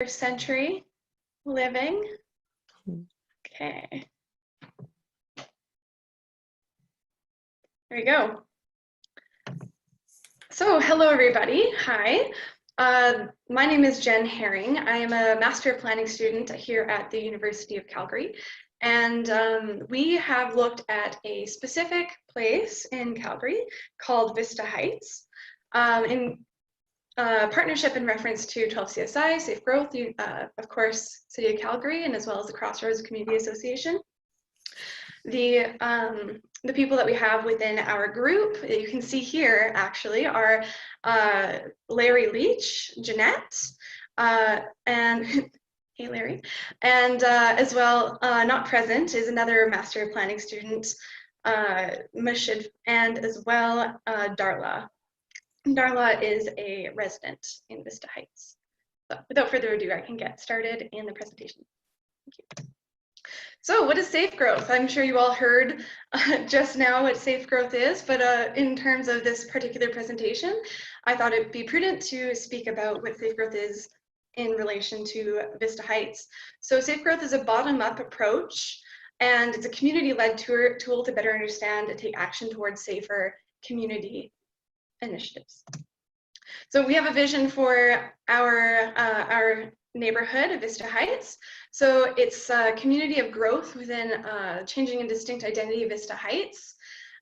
Century living. Okay. There we go. So hello everybody, hi. My name is Jen Herring. I am a Master of Planning student here at the University of Calgary. And we have looked at a specific place in Calgary called Vista Heights. In partnership in reference to 12 CSI, Safegrowth, of course, City of Calgary, and as well as the Crossroads Community Association. The people that we have within our group, you can see here actually, are Larry Leach, Jeanette, and hey Larry, and as well, not present is another Master of Planning student, Mashid, and as well Darla. Darla is a resident in Vista Heights. So without further ado, I can get started in the presentation. Thank you. So what is Safegrowth? I'm sure you all heard just now what Safegrowth is, but in terms of this particular presentation, I thought it'd be prudent to speak about what Safegrowth is in relation to Vista Heights. So Safegrowth is a bottom-up approach, and it's a community-led tool to better understand and take action towards safer community initiatives. So we have a vision for our neighborhood, Vista Heights. So it's a community of growth within changing and distinct identity of Vista Heights,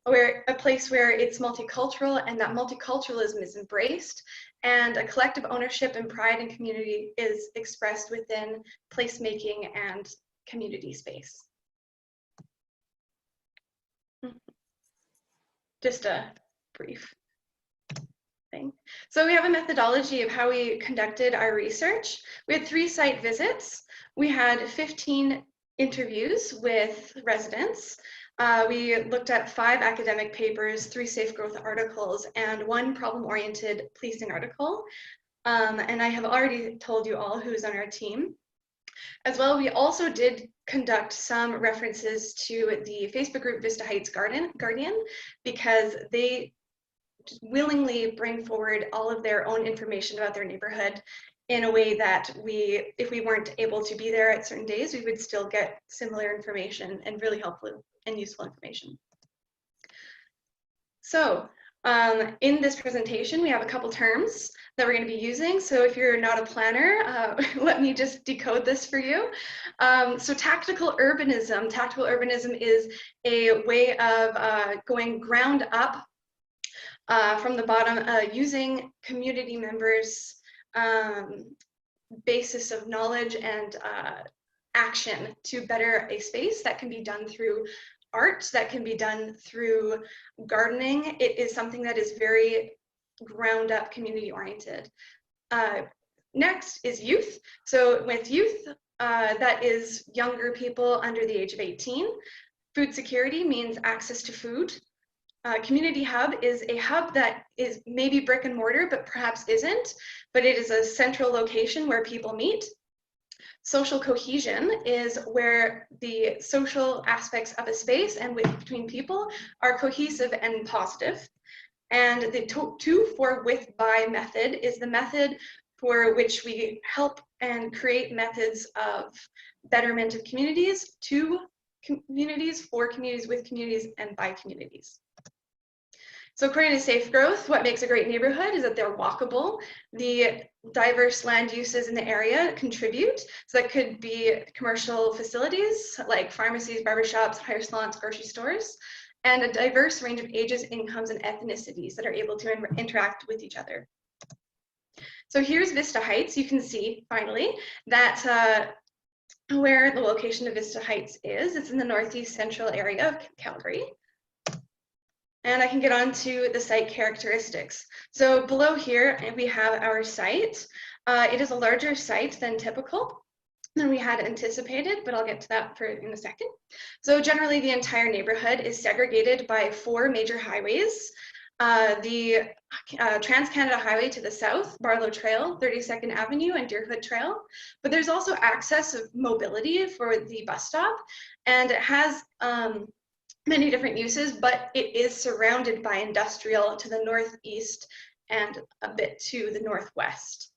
where a place where it's multicultural and that multiculturalism is embraced, and a collective ownership and pride in community is expressed within placemaking and community space. Just a brief thing. So we have a methodology of how we conducted our research. We had 3 site visits. We had 15 interviews with residents. We looked at 5 academic papers, 3 Safegrowth articles, and 1 problem-oriented policing article. And I have already told you all who's on our team. As well, we also did conduct some references to the Facebook group Vista Heights Guardian, because they willingly bring forward all of their own information about their neighborhood in a way that if we weren't able to be there at certain days, we would still get similar information and really helpful and useful information. So in this presentation, we have a couple terms that we're going to be using. So if you're not a planner, let me just decode this for you. So tactical urbanism. Tactical urbanism is a way of going ground up from the bottom, using community members' basis of knowledge and action to better a space. That can be done through art, that can be done through gardening. It is something that is very ground up, community oriented. Next is youth. So with youth, that is younger people under the age of 18. Food security means access to food. Community hub is a hub that is maybe brick and mortar, but perhaps isn't, but it is a central location where people meet. Social cohesion is where the social aspects of a space and between people are cohesive and positive. And the to, for, with, by method is the method for which we help and create methods of betterment of communities, to communities, for communities, with communities, and by communities. So according to Safegrowth, what makes a great neighborhood is that they're walkable. The diverse land uses in the area contribute. So that could be commercial facilities like pharmacies, barbershops, hair salons, grocery stores, and a diverse range of ages, incomes, and ethnicities that are able to interact with each other. So here's Vista Heights. You can see finally that where the location of Vista Heights is. It's in the northeast central area of Calgary. And I can get on to the site characteristics. So below here, we have our site. It is a larger site than typical than we had anticipated, but I'll get to that in a second. So generally, the entire neighborhood is segregated by 4 major highways. The Trans-Canada Highway to the south, Barlow Trail, 32nd Avenue, and Deerfoot Trail. But there's also access of mobility for the bus stop, and it has many different uses, but it is surrounded by industrial to the northeast and a bit to the northwest.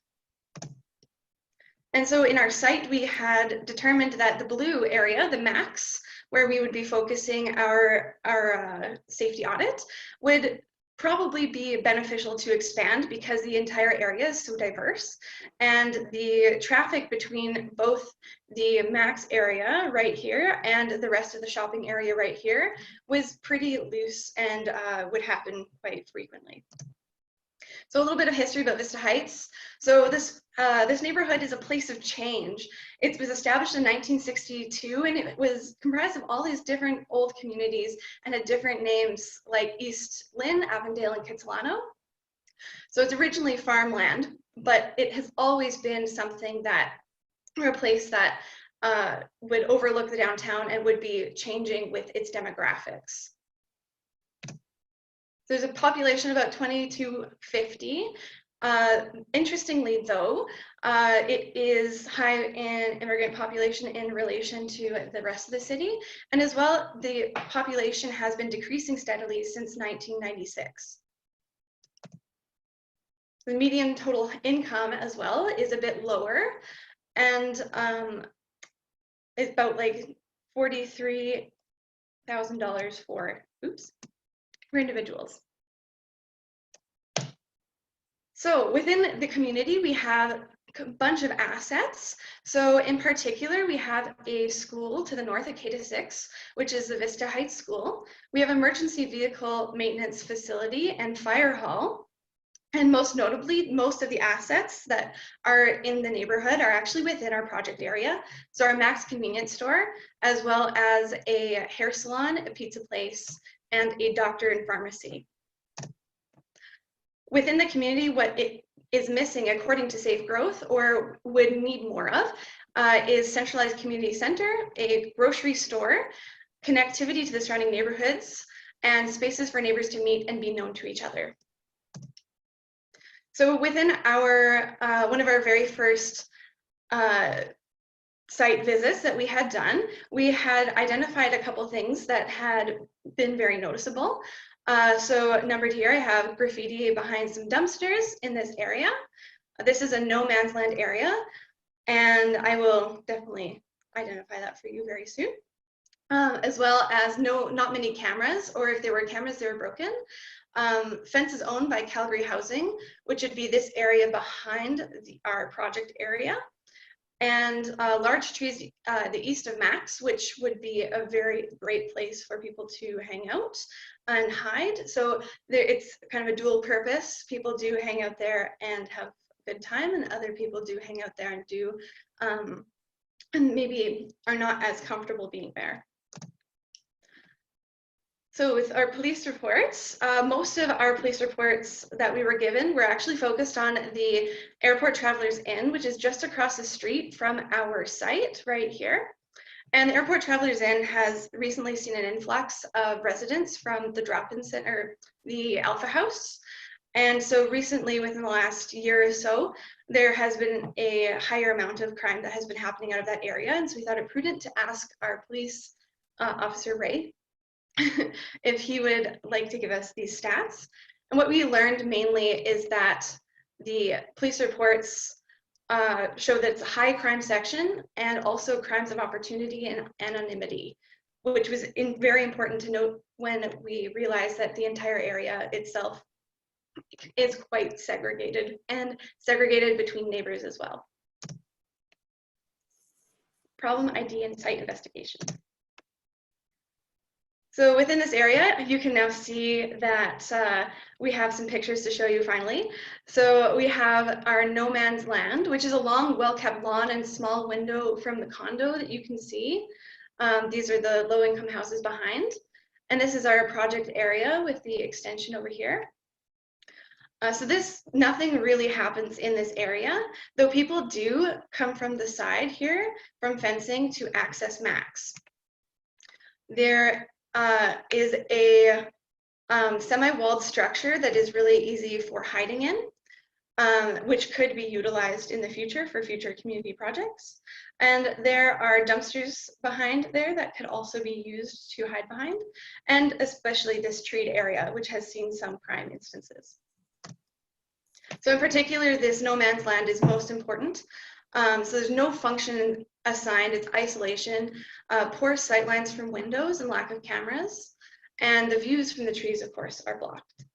And so in our site, we had determined that the blue area, the max, where we would be focusing our safety audit, would probably be beneficial to expand because the entire area is so diverse, and the traffic between both the max area right here and the rest of the shopping area right here was pretty loose and would happen quite frequently. So a little bit of history about Vista Heights. So this neighborhood is a place of change. It was established in 1962, and it was comprised of all these different old communities and had different names like East Lynn, Avondale, and Kitsilano. So it's originally farmland, but it has always been something that, or a place that would overlook the downtown and would be changing with its demographics. There's a population of about 20 to 50. Interestingly, though, it is high in immigrant population in relation to the rest of the city. And as well, the population has been decreasing steadily since 1996. The median total income as well is a bit lower, and it's about like $43,000 for individuals. So within the community, we have a bunch of assets. So in particular, we have a school to the north at K-6, which is the Vista Heights School. We have emergency vehicle maintenance facility and fire hall. And most notably, most of the assets that are in the neighborhood are actually within our project area. So our Max convenience store, as well as a hair salon, a pizza place, and a doctor and pharmacy. Within the community, what it is missing, according to Safegrowth, or would need more of, is centralized community center, a grocery store, connectivity to the surrounding neighborhoods, and spaces for neighbors to meet and be known to each other. So within our one of our very first site visits that we had done, we had identified a couple things that had been very noticeable. So numbered here, I have graffiti behind some dumpsters in this area. This is a no man's land area, and I will definitely identify that for you very soon. As well as not many cameras, or if there were cameras, they were broken. Fence is owned by Calgary Housing, which would be this area behind our project area. And large trees the east of Max, which would be a very great place for people to hang out and hide. So it's kind of a dual purpose. People do hang out there and have a good time, and other people do hang out there and do and maybe are not as comfortable being there. So with our police reports, most of our police reports that we were given were actually focused on the Airport Travelers Inn, which is just across the street from our site right here. And the Airport Travelers Inn has recently seen an influx of residents from the drop-in center, the Alpha House. And so recently, within the last year or so, there has been a higher amount of crime that has been happening out of that area. And so we thought it prudent to ask our police officer, Ray, if he would like to give us these stats. And what we learned mainly is that the police reports show that it's a high crime section and also crimes of opportunity and anonymity, which was very important to note when we realized that the entire area itself is quite segregated, and segregated between neighbors as well. Problem ID and site investigation. So within this area, you can now see that we have some pictures to show you finally. So we have our no man's land, which is a long, well-kept lawn and small window from the condo that you can see. These are the low-income houses behind. And this is our project area with the extension over here. So nothing really happens in this area, though people do come from the side here, from fencing to access Max. There is a semi-walled structure that is really easy for hiding in, which could be utilized in the future for future community projects. And there are dumpsters behind there that could also be used to hide behind, and especially this treed area, which has seen some crime instances. So in particular, this no man's land is most important So there's no function assigned, it's isolation, poor sight lines from windows and lack of cameras, and the views from the trees, of course, are blocked.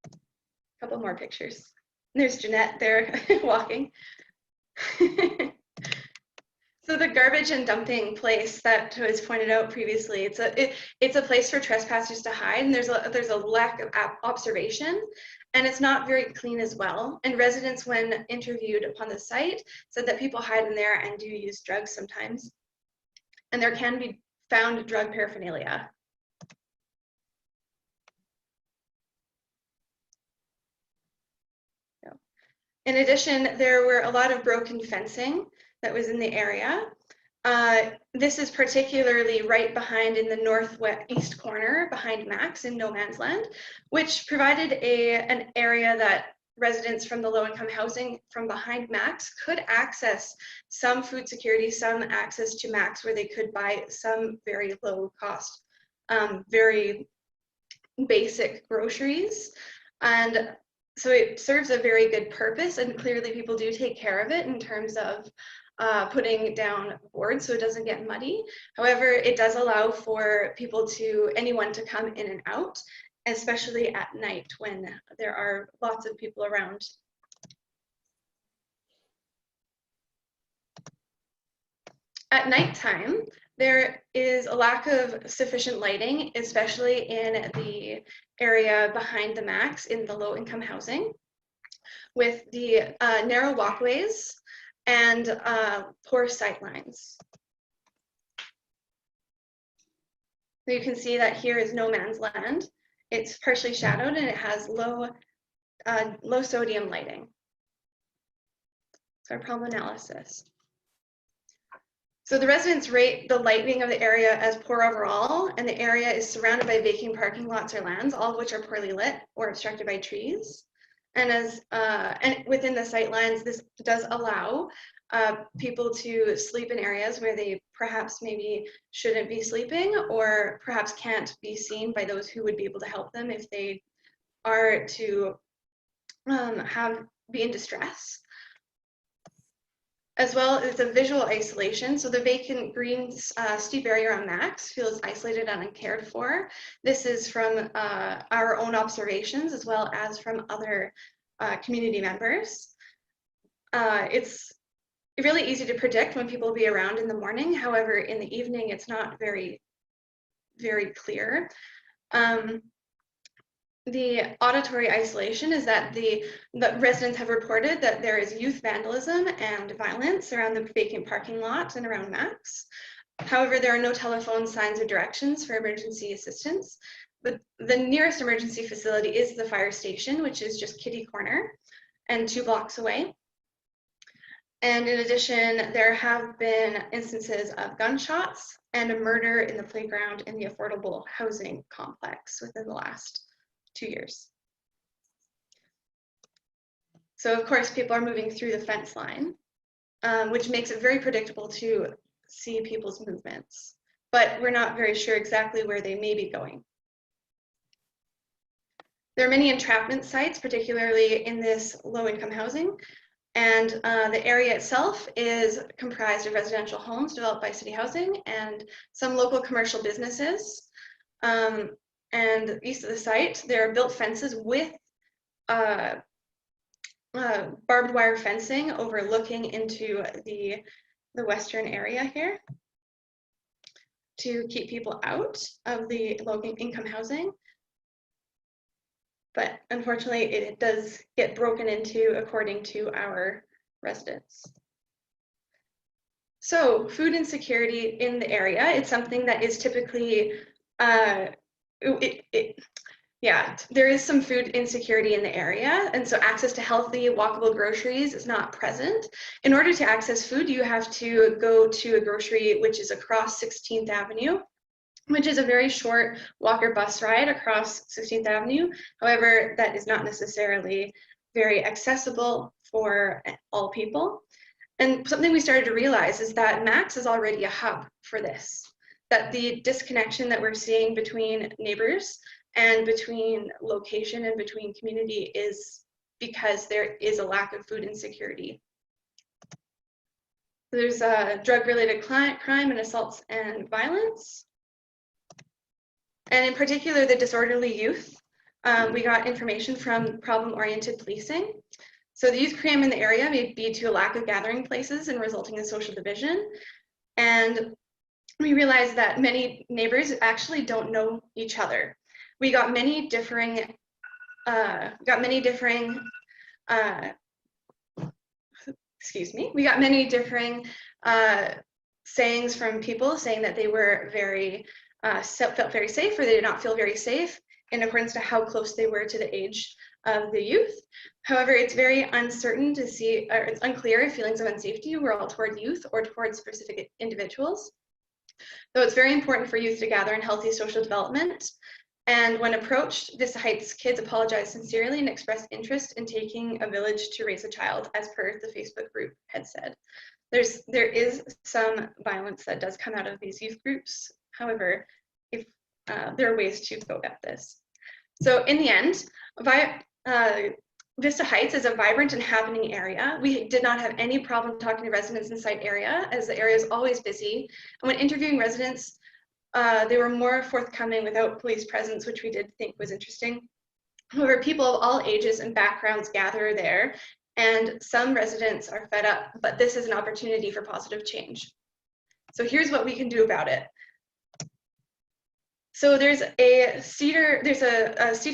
A couple more pictures. There's Jeanette there walking. So the garbage and dumping place that was pointed out previously, it's a place for trespassers to hide, and there's a lack of observation, and it's not very clean as well. And residents, when interviewed upon the site, said that people hide in there and do use drugs sometimes, and there can be found drug paraphernalia. In addition, there were a lot of broken fencing that was in the area. This is particularly right behind in the northeast corner behind Max in no man's land, which provided an area that residents from the low-income housing from behind Max could access some food security, some access to Max where they could buy some very low cost, very basic groceries. And so it serves a very good purpose, and clearly people do take care of it in terms of putting down boards so it doesn't get muddy. However, it does allow for anyone to come in and out, especially at night when there are lots of people around. At nighttime, there is a lack of sufficient lighting, especially in the area behind the Max in the low-income housing, with the narrow walkways and poor sight lines. So you can see that here is no man's land. It's partially shadowed and it has low sodium lighting. So our problem analysis. So the residents rate the lighting of the area as poor overall, and the area is surrounded by vacant parking lots or lands, all of which are poorly lit or obstructed by trees. And and within the sight lines, this does allow people to sleep in areas where they perhaps maybe shouldn't be sleeping, or perhaps can't be seen by those who would be able to help them if they are to be in distress. As well as the visual isolation. So the vacant green steep area around Max feels isolated and uncared for. This is from our own observations as well as from other community members. It's really easy to predict when people will be around in the morning. However, in the evening, it's not very, very clear. The auditory isolation is that the residents have reported that there is youth vandalism and violence around the vacant parking lot and around Max. However, there are no telephone signs or directions for emergency assistance. But the nearest emergency facility is the fire station, which is just kitty corner and 2 blocks away. And in addition, there have been instances of gunshots and a murder in the playground in the affordable housing complex within the last 2 years. So of course, people are moving through the fence line, which makes it very predictable to see people's movements, but we're not very sure exactly where they may be going. There are many entrapment sites, particularly in this low-income housing, and the area itself is comprised of residential homes developed by city housing and some local commercial businesses. And east of the site, there are built fences with barbed wire fencing overlooking into the western area here to keep people out of the low-income housing. But unfortunately, it does get broken into according to our residents. So food insecurity in the area, it's something that is typically there is some food insecurity in the area, and so access to healthy, walkable groceries is not present. In order to access food, you have to go to a grocery which is across 16th Avenue, which is a very short walk or bus ride across 16th Avenue. However, that is not necessarily very accessible for all people. And something we started to realize is that Max is already a hub for this, that the disconnection that we're seeing between neighbors and between location and between community is because there is a lack of food insecurity. There's drug-related crime and assaults and violence. And in particular, the disorderly youth. We got information from problem-oriented policing. So the youth crime in the area may be to a lack of gathering places and resulting in social division. And we realized that many neighbors actually don't know each other. We got many differing sayings from people saying that they were felt very safe, or they did not feel very safe in accordance to how close they were to the age of the youth. However, it's very uncertain to see, or it's unclear if feelings of unsafety were all toward youth or towards specific individuals. Though it's very important for youth to gather in healthy social development. And when approached, Vista Heights kids apologized sincerely and expressed interest in taking a village to raise a child, as per the Facebook group had said. There is some violence that does come out of these youth groups. However, there are ways to go about this. So in the end, Vista Heights is a vibrant and happening area. We did not have any problem talking to residents in the site area, as the area is always busy. And when interviewing residents, they were more forthcoming without police presence, which we did think was interesting. However, people of all ages and backgrounds gather there, and some residents are fed up, but this is an opportunity for positive change. So here's what we can do about it. So there's a Cedar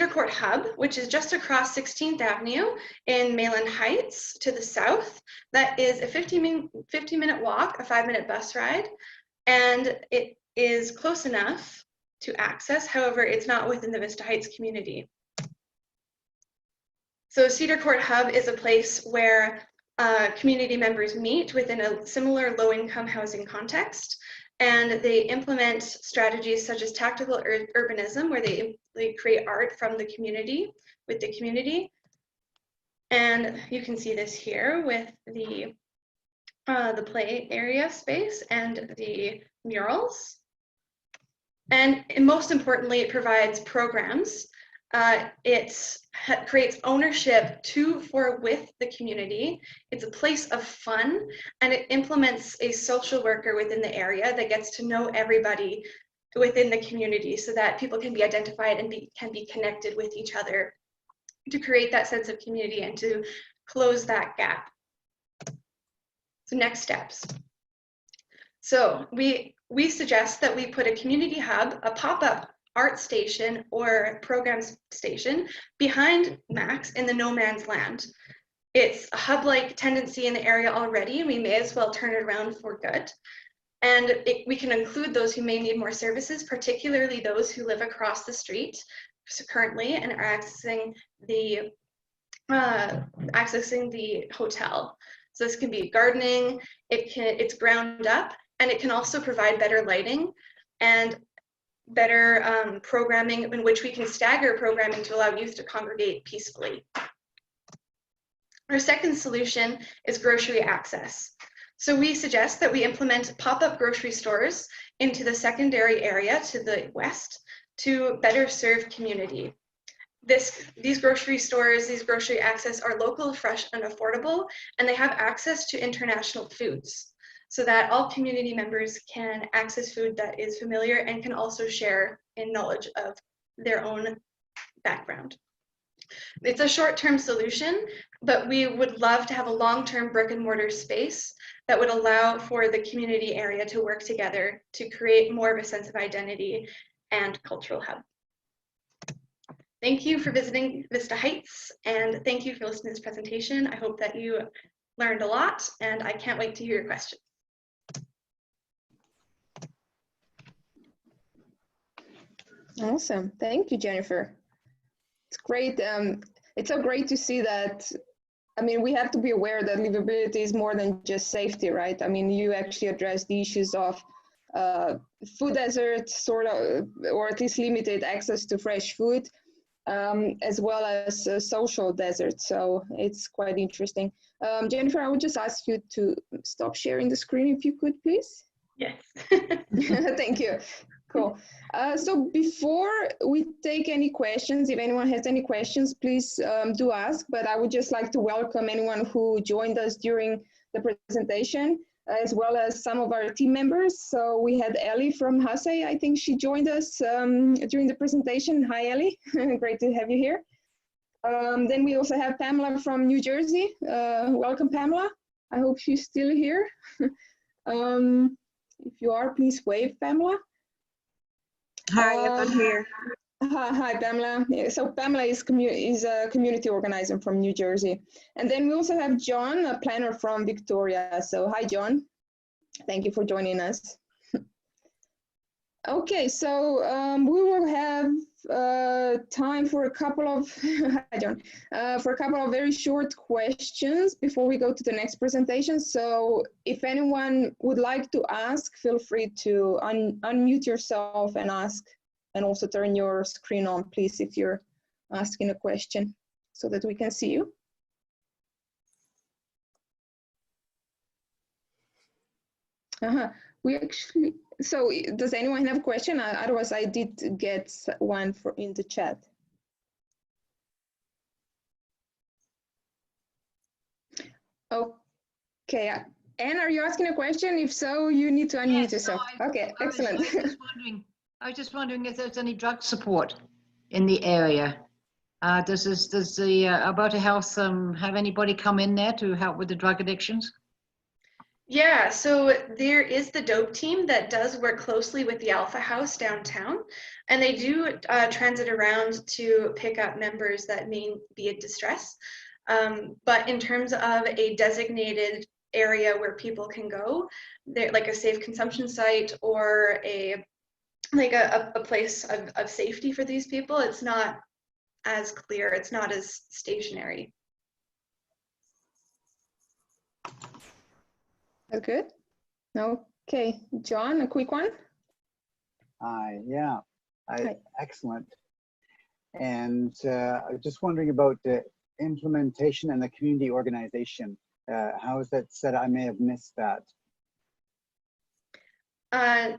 Court hub, which is just across 16th Avenue in Mayland Heights to the south. That is a 50-minute walk, a 5-minute bus ride, and it is close enough to access. However, it's not within the Vista Heights community. So Cedar Court Hub is a place where community members meet within a similar low-income housing context. And they implement strategies such as tactical urbanism, where they create art from the community, with the community. And you can see this here with the play area space and the murals. And most importantly, it provides programs. It creates ownership with the community. It's a place of fun, and it implements a social worker within the area that gets to know everybody within the community, so that people can be identified and can be connected with each other to create that sense of community and to close that gap. So next steps. So we suggest that we put a community hub, a pop-up art station or program station behind Max in the no man's land. It's a hub-like tendency in the area already, and we may as well turn it around for good. And we can include those who may need more services, particularly those who live across the street currently and are accessing the hotel. So this can be gardening, it's ground up, and it can also provide better lighting and better programming in which we can stagger programming to allow youth to congregate peacefully. Our second solution is grocery access. So we suggest that we implement pop-up grocery stores into the secondary area to the west to better serve community. These grocery stores, these grocery access are local, fresh, and affordable, and they have access to international foods, so that all community members can access food that is familiar and can also share in knowledge of their own background. It's a short-term solution, but we would love to have a long-term brick and mortar space that would allow for the community area to work together to create more of a sense of identity and cultural hub. Thank you for visiting Vista Heights, and thank you for listening to this presentation. I hope that you learned a lot, and I can't wait to hear your questions. Awesome. Thank you, Jennifer. It's great. It's so great to see that. I mean, we have to be aware that livability is more than just safety, right? I mean, you actually address the issues of food desert, sort of, or at least limited access to fresh food, as well as social desert. So it's quite interesting. Jennifer, I would just ask you to stop sharing the screen if you could, please. Yes. Thank you. Cool. So before we take any questions, if anyone has any questions, please do ask. But I would just like to welcome anyone who joined us during the presentation, as well as some of our team members. So we had Ellie from Hase. I think she joined us during the presentation. Hi, Ellie. Great to have you here. Then we also have Pamela from New Jersey. Welcome, Pamela. I hope she's still here. If you are, please wave, Pamela. Hi, I'm here. Hi, Pamela. Yeah, so Pamela is a community organizer from New Jersey. And then we also have John, a planner from Victoria. So hi, John. Thank you for joining us. Okay, so we will have time for a couple of hi, John, for a couple of very short questions before we go to the next presentation. So if anyone would like to ask, feel free to unmute yourself and ask, and also turn your screen on, please, if you're asking a question, so that we can see you. We actually, so does anyone have a question? Otherwise, I did get one in the chat. Okay, Anne, are you asking a question? If so, you need to unmute yourself. No, okay, excellent. I was just wondering if there's any drug support in the area. Does the Alberta Health have anybody come in there to help with the drug addictions? Yeah, so there is the DOPE team that does work closely with the Alpha House downtown, and they do transit around to pick up members that may be in distress. But in terms of a designated area where people can go, like a safe consumption site or a place of safety for these people, it's not as clear, it's not as stationary. That's good. Okay, John, a quick one. Yeah, Hi. Excellent. And I was just wondering about the implementation and the community organization. How is that set? I may have missed that.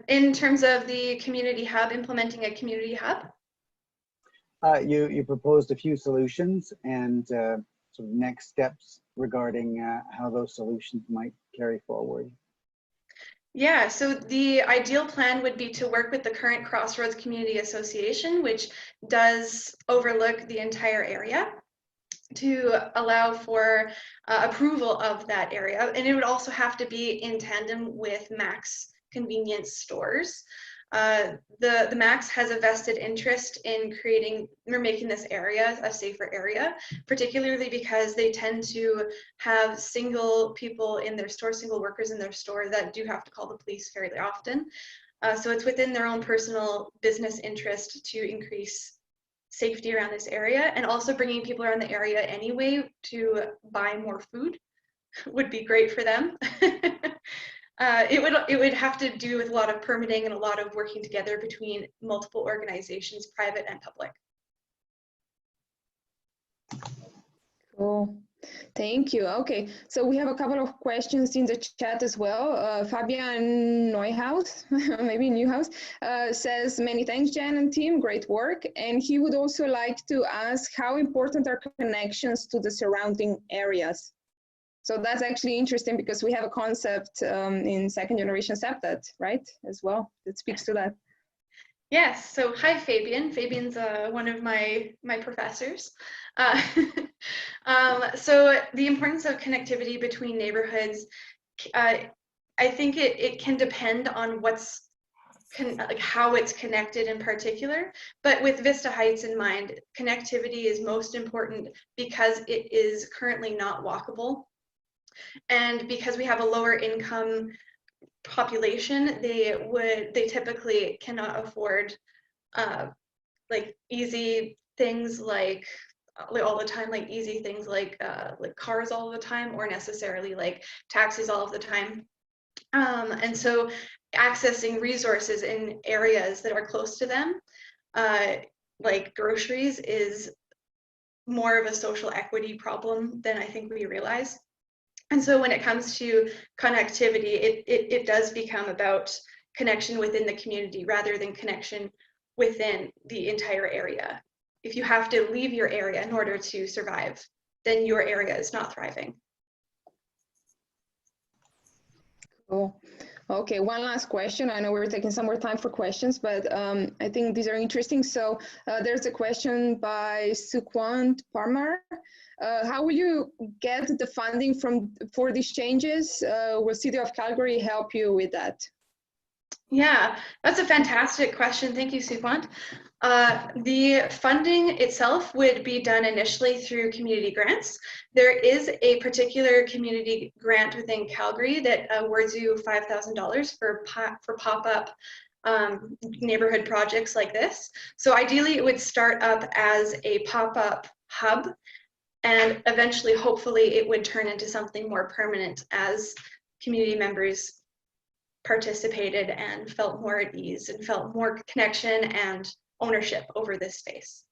In terms of the community hub, implementing a community hub? You proposed a few solutions and sort of next steps regarding how those solutions might carry forward. Yeah, so the ideal plan would be to work with the current Crossroads Community Association, which does overlook the entire area, to allow for approval of that area. And it would also have to be in tandem with Max convenience stores. The Max has a vested interest in creating or making this area a safer area, particularly because they tend to have single people in their store, single workers in their store that do have to call the police fairly often. So it's within their own personal business interest to increase safety around this area, and also bringing people around the area anyway to buy more food would be great for them. It would have to do with a lot of permitting and a lot of working together between multiple organizations, private and public. Cool. Thank you. Okay, so we have a couple of questions in the chat as well. Fabian Neuhaus, maybe Newhouse, says, many thanks, Jan and team, great work. And he would also like to ask how important are connections to the surrounding areas? So that's actually interesting because we have a concept in second generation CPTED, right, as well, that speaks to that. Yes, so hi Fabian. Fabian's one of my professors. So the importance of connectivity between neighborhoods, I think it can depend on like how it's connected in particular, but with Vista Heights in mind, connectivity is most important because it is currently not walkable. And because we have a lower income population, they typically cannot afford like easy things like all the time, like easy things like cars all the time, or necessarily like taxis all of the time. And so accessing resources in areas that are close to them, like groceries, is more of a social equity problem than I think we realize. And so when it comes to connectivity, it does become about connection within the community rather than connection within the entire area. If you have to leave your area in order to survive, then your area is not thriving. Cool. Okay, one last question. I know we're taking some more time for questions, but I think these are interesting. So there's a question by Sukwant Parmar. How will you get the funding for these changes? Will City of Calgary help you with that? Yeah, that's a fantastic question. Thank you, Sukwant. The funding itself would be done initially through community grants. There is a particular community grant within Calgary that awards you $5,000 for pop-up neighborhood projects like this. So ideally, it would start up as a pop-up hub, and eventually, hopefully, it would turn into something more permanent as community members participated and felt more at ease and felt more connection and ownership over this space.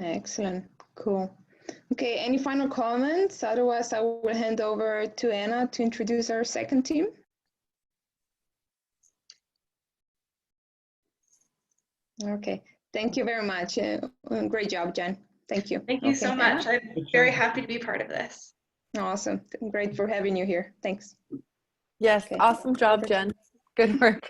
Excellent, cool. Okay, any final comments? Otherwise, I will hand over to Anna to introduce our second team. Okay, thank you very much. Great job, Jen. Thank you. Thank you so much. Anna? I'm very happy to be part of this. Awesome, great for having you here. Thanks. Yes, Okay. awesome job, Jen. Good work.